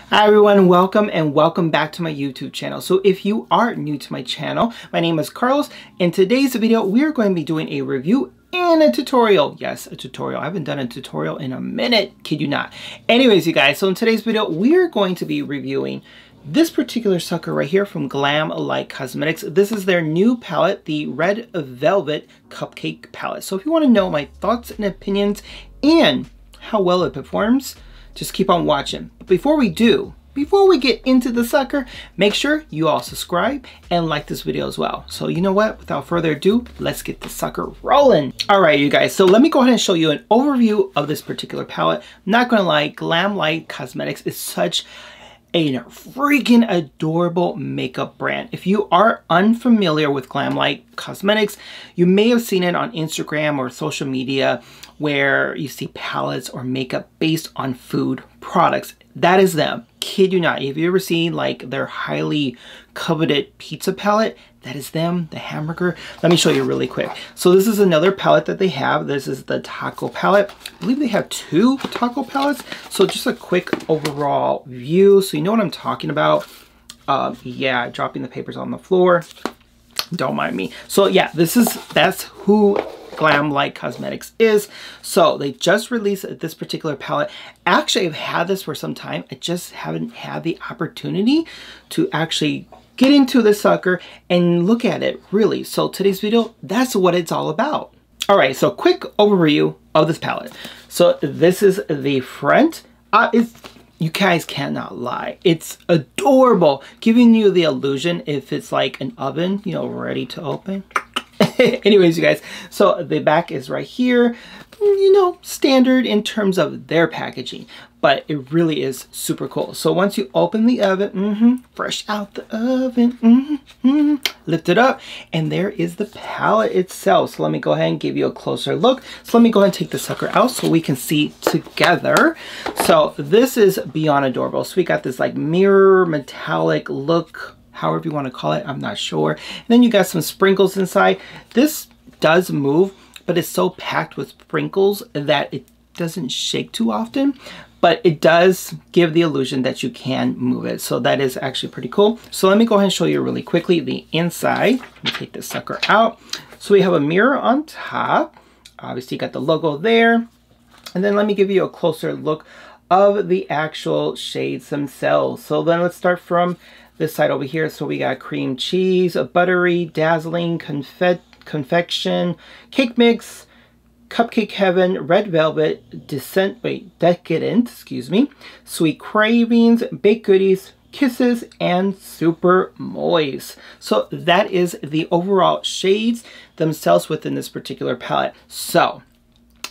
Hi everyone, welcome and welcome back to my YouTube channel. So if you are new to my channel, my name is Carlos. In today's video, we are going to be doing a review and a tutorial. Yes, a tutorial. I haven't done a tutorial in a minute, kid you not. Anyways, you guys, so in today's video, we are going to be reviewing this particular sucker right here from Glamlite Cosmetics. This is their new palette, the Red Velvet Cupcake palette. So if you want to know my thoughts and opinions and how well it performs, just keep on watching. But before we get into the sucker, make sure you all subscribe and like this video as well. So you know what, without further ado, let's get the sucker rolling. All right, you guys, so let me go ahead and show you an overview of this particular palette. I'm not gonna lie, Glamlite Cosmetics is such a freaking adorable makeup brand. If you are unfamiliar with Glamlite Cosmetics, you may have seen it on Instagram or social media where you see palettes or makeup based on food products. That is them. Kid you not. Have you ever seen like their highly coveted pizza palette? That is them, the hamburger. Let me show you really quick. So this is another palette that they have. This is the taco palette. I believe they have two taco palettes. So just a quick overall view. So you know what I'm talking about. Yeah, dropping the papers on the floor. Don't mind me. So yeah, that's who Glamlite Cosmetics is. So they just released this particular palette. Actually, I've had this for some time. I just haven't had the opportunity to actually get into this sucker and look at it really. So today's video, that's what it's all about. All right, so quick overview of this palette. So this is the front. You guys cannot lie. It's adorable, giving you the illusion if it's like an oven, you know, ready to open. Anyways, you guys, so the back is right here, you know, standard in terms of their packaging, but it really is super cool. So once you open the oven, fresh out the oven, lift it up, and there is the palette itself. So let me go ahead and give you a closer look. So let me go ahead and take the sucker out so we can see together. So this is beyond adorable. So we got this like mirror metallic look, however you want to call it, I'm not sure. And then you got some sprinkles inside. This does move, but it's so packed with sprinkles that it doesn't shake too often, but it does give the illusion that you can move it. So that is actually pretty cool. So let me go ahead and show you really quickly the inside. Let me take this sucker out. So we have a mirror on top. Obviously you got the logo there. And then let me give you a closer look of the actual shades themselves. So then let's start from this side over here. So we got cream cheese, a buttery, dazzling, confection, cake mix, cupcake heaven, red velvet, decadent, excuse me, sweet cravings, baked goodies, kisses, and super moist. So that is the overall shades themselves within this particular palette. So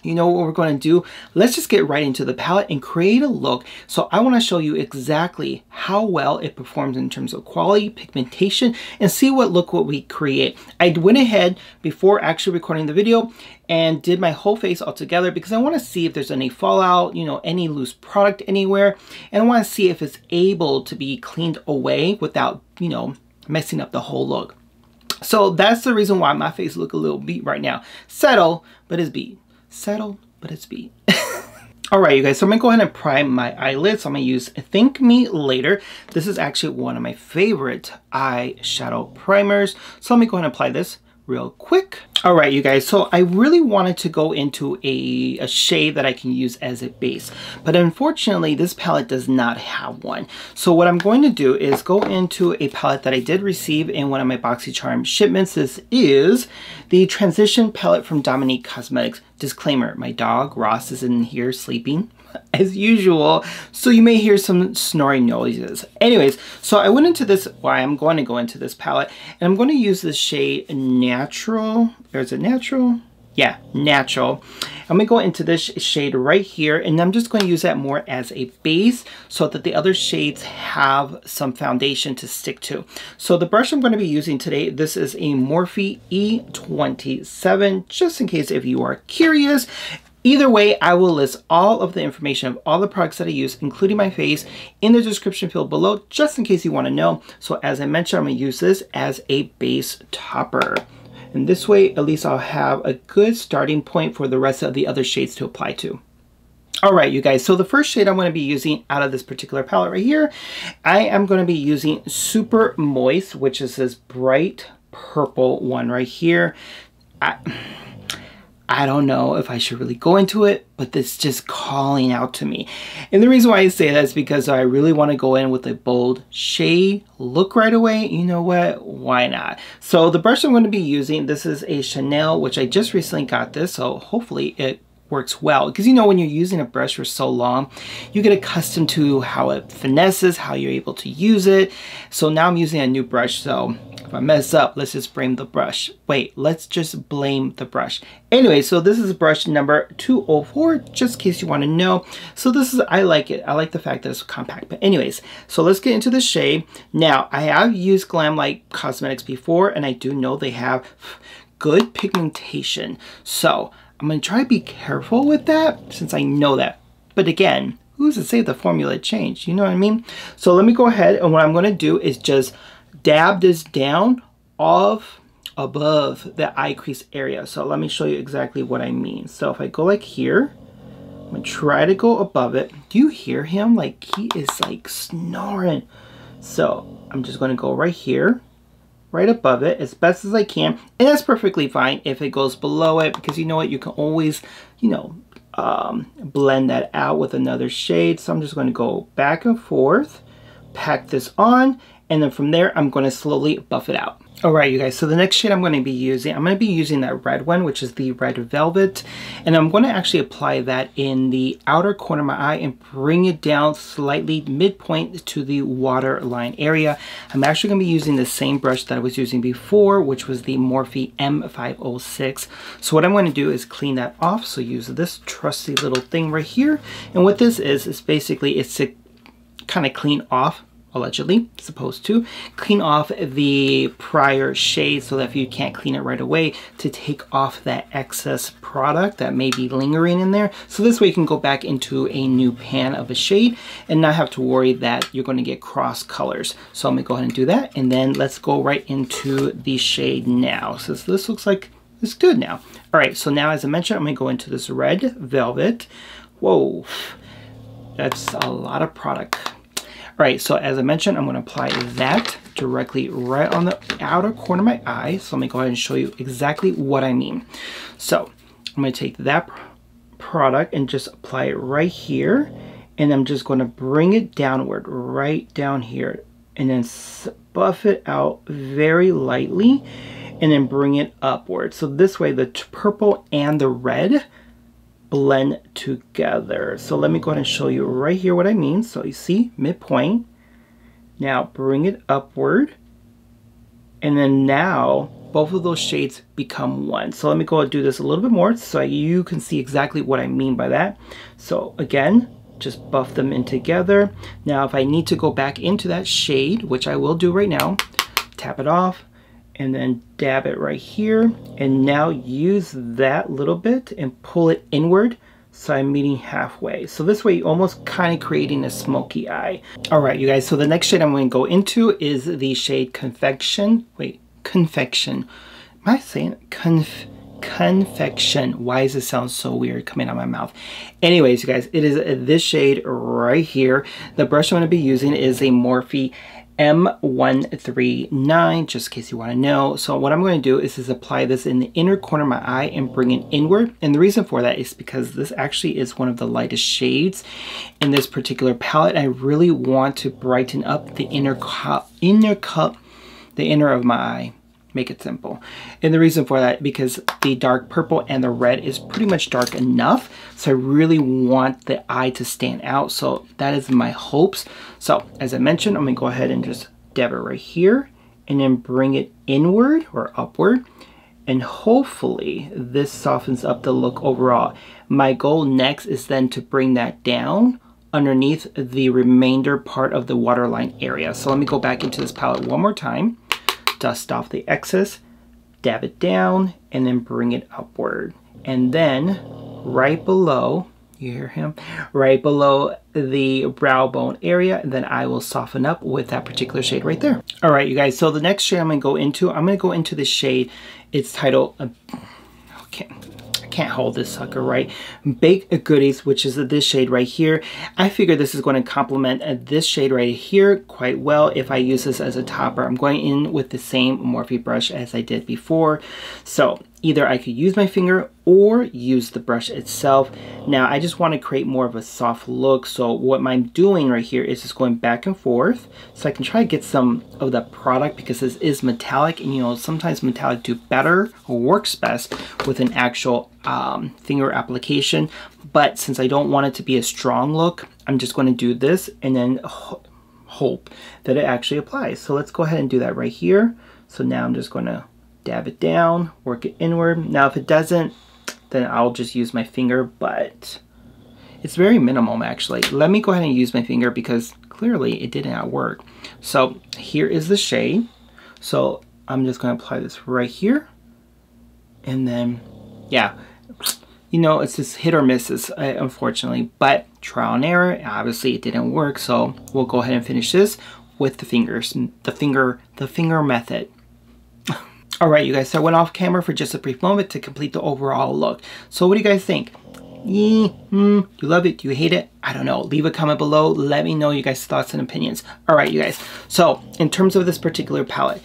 you know what we're going to do? Let's just get right into the palette and create a look. So I want to show you exactly how well it performs in terms of quality, pigmentation, and see what we create. I went ahead before actually recording the video and did my whole face all together because I want to see if there's any fallout, you know, any loose product anywhere. And I want to see if it's able to be cleaned away without, you know, messing up the whole look. So that's the reason why my face look a little beat right now. Settle, but it's beat. Settle, but it's beat. All right, you guys, so I'm gonna go ahead and prime my eyelids. So I'm gonna use Thank Me Later. This is actually one of my favorite eyeshadow primers. So let me go ahead and apply this real quick. All right, you guys, so I really wanted to go into a shade that I can use as a base, but unfortunately this palette does not have one. So what I'm going to do is go into a palette that I did receive in one of my BoxyCharm shipments. This is the Transition palette from Dominique Cosmetics. Disclaimer, my dog Ross is in here sleeping as usual, so you may hear some snoring noises. Anyways, so I went into this, I'm going to go into this palette, and I'm going to use this shade Natural. There's a Natural. Yeah, Natural. I'm going to go into this shade right here, and I'm just going to use that more as a base so that the other shades have some foundation to stick to. So the brush I'm going to be using today, this is a Morphe E27, just in case if you are curious. Either way, I will list all of the information of all the products that I use, including my face, in the description field below, just in case you want to know. So as I mentioned, I'm going to use this as a base topper. And this way, at least I'll have a good starting point for the rest of the other shades to apply to. All right, you guys, so the first shade I'm going to be using out of this particular palette right here, I am going to be using Super Moist, which is this bright purple one right here. I don't know if I should really go into it, but it's just calling out to me. And the reason why I say that is because I really want to go in with a bold shade look right away. You know what? Why not? So the brush I'm going to be using, this is a Chanel, which I just recently got this, so hopefully it works well, because you know when you're using a brush for so long you get accustomed to how it finesses, how you're able to use it. So now I'm using a new brush, so if I mess up, let's just blame the brush. Wait, let's just blame the brush. Anyway, so this is brush number 204, just in case you want to know. So this is, I like it. I like the fact that it's compact. But anyways, so let's get into the shade. Now, I have used Glamlite Cosmetics before, and I do know they have good pigmentation. So I'm going to try to be careful with that since I know that. But again, who's to say the formula changed? You know what I mean? So let me go ahead, and what I'm going to do is just dab this down off above the eye crease area. So let me show you exactly what I mean. So if I go like here, I'm going to try to go above it. Do you hear him? Like he is like snoring. So I'm just going to go right here, right above it as best as I can, and that's perfectly fine if it goes below it, because you know what, you can always, you know, blend that out with another shade. So I'm just going to go back and forth, pack this on, and then from there I'm going to slowly buff it out. All right, you guys, so the next shade I'm going to be using that red one, which is the Red Velvet, and I'm going to actually apply that in the outer corner of my eye and bring it down slightly midpoint to the waterline area. I'm actually going to be using the same brush that I was using before, which was the Morphe M506. So what I'm going to do is clean that off. So use this trusty little thing right here, and what this is basically it's to kind of clean off, allegedly supposed to clean off the prior shade, so that if you can't clean it right away, to take off that excess product that may be lingering in there. So this way you can go back into a new pan of a shade and not have to worry that you're going to get cross colors. So I'm going to go ahead and do that, and then let's go right into the shade now. So this looks like it's good now. All right, so now as I mentioned, I'm going to go into this Red Velvet. Whoa, that's a lot of product. All right, so as I mentioned, I'm going to apply that directly right on the outer corner of my eye. So let me go ahead and show you exactly what I mean. So I'm going to take that product and just apply it right here. And I'm just going to bring it downward, right down here. And then buff it out very lightly. And then bring it upward. So this way the purple and the red blend together. So let me go ahead and show you right here what I mean. So you see midpoint, now bring it upward, and then now both of those shades become one. So let me go and do this a little bit more so you can see exactly what I mean by that. So again, just buff them in together. Now if I need to go back into that shade, which I will do right now, tap it off, and then dab it right here, and now use that little bit and pull it inward so I'm meeting halfway. So this way you're almost kind of creating a smoky eye. All right, you guys, so the next shade I'm going to go into is the shade Confection. Wait, Confection. Am I saying Confection? Why does it sound so weird coming out of my mouth? Anyways, you guys, it is this shade right here. The brush I'm going to be using is a Morphe M139, just in case you want to know. So what I'm going to do is apply this in the inner corner of my eye and bring it inward. And the reason for that is because this actually is one of the lightest shades in this particular palette. I really want to brighten up the inner of my eye. Make it simple. And the reason for that, because the dark purple and the red is pretty much dark enough, so I really want the eye to stand out. So that is my hopes. So as I mentioned, I'm gonna go ahead and just dab it right here and then bring it inward or upward, and hopefully this softens up the look overall. My goal next is then to bring that down underneath the remainder part of the waterline area. So let me go back into this palette one more time, dust off the excess, dab it down, and then bring it upward. And then right below, you hear him? Right below the brow bone area, then I will soften up with that particular shade right there. All right, you guys, so the next shade I'm gonna go into the shade, it's titled, okay, I can't hold this sucker, right? Baked Goodies, which is this shade right here. I figure this is going to complement this shade right here quite well if I use this as a topper. I'm going in with the same Morphe brush as I did before. So either I could use my finger or use the brush itself. Now I just want to create more of a soft look. So what I'm doing right here is just going back and forth so I can try to get some of the product, because this is metallic, and you know, sometimes metallic do better or works best with an actual finger application. But since I don't want it to be a strong look, I'm just going to do this and then hope that it actually applies. So let's go ahead and do that right here. So now I'm just going to dab it down, work it inward. Now if it doesn't, then I'll just use my finger, but it's very minimal actually. Let me go ahead and use my finger because clearly it did not work. So here is the shade. So I'm just going to apply this right here. And then, yeah, you know, it's just hit or misses, unfortunately, but trial and error. Obviously it didn't work. So we'll go ahead and finish this with the fingers, the finger method. All right, you guys, so I went off camera for just a brief moment to complete the overall look. So what do you guys think? Do you love it? Do you hate it? I don't know. Leave a comment below. Let me know you guys' thoughts and opinions. All right, you guys. So in terms of this particular palette,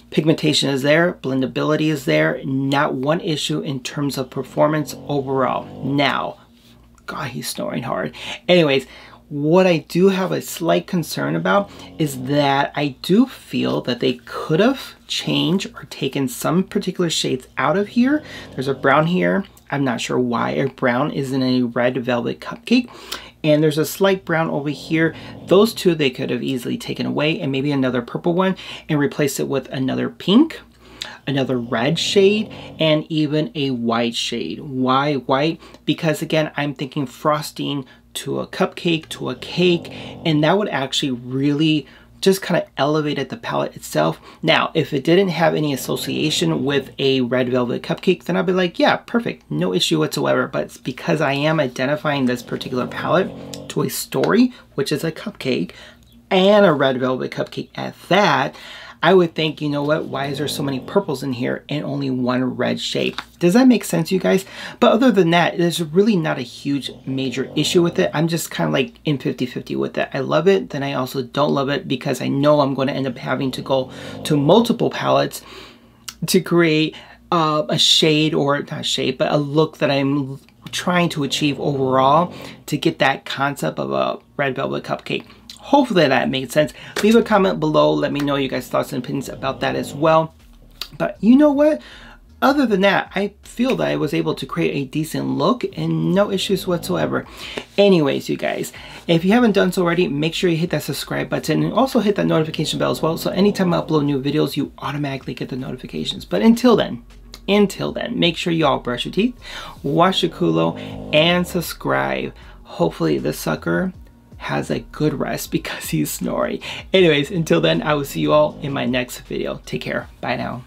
pigmentation is there, blendability is there, not one issue in terms of performance overall. Now, God, he's snoring hard. Anyways, what I do have a slight concern about is that I do feel that they could have changed or taken some particular shades out of here. There's a brown here. I'm not sure why a brown is in a red velvet cupcake. And there's a slight brown over here. Those two they could have easily taken away, and maybe another purple one and replaced it with another pink, another red shade, and even a white shade. Why white? Because again, I'm thinking frosting to a cupcake, to a cake, and that would actually really just kind of elevated the palette itself. Now, if it didn't have any association with a red velvet cupcake, then I'd be like, yeah, perfect, no issue whatsoever. But it's because I am identifying this particular palette to a story, which is a cupcake, and a red velvet cupcake at that, I would think, you know what, why is there so many purples in here and only one red shade? Does that make sense, you guys? But other than that, there's really not a huge major issue with it. I'm just kind of like in 50-50 with it. I love it, then I also don't love it because I know I'm going to end up having to go to multiple palettes to create a shade, or not shade, but a look that I'm trying to achieve overall to get that concept of a red velvet cupcake. Hopefully that made sense. Leave a comment below. Let me know you guys' thoughts and opinions about that as well. But you know what? Other than that, I feel that I was able to create a decent look and no issues whatsoever. Anyways, you guys, if you haven't done so already, make sure you hit that subscribe button and also hit that notification bell as well. So anytime I upload new videos, you automatically get the notifications. But until then, make sure you all brush your teeth, wash your culo, and subscribe. Hopefully this sucker has a good rest because he's snoring. Anyways, until then, I will see you all in my next video. Take care. Bye now.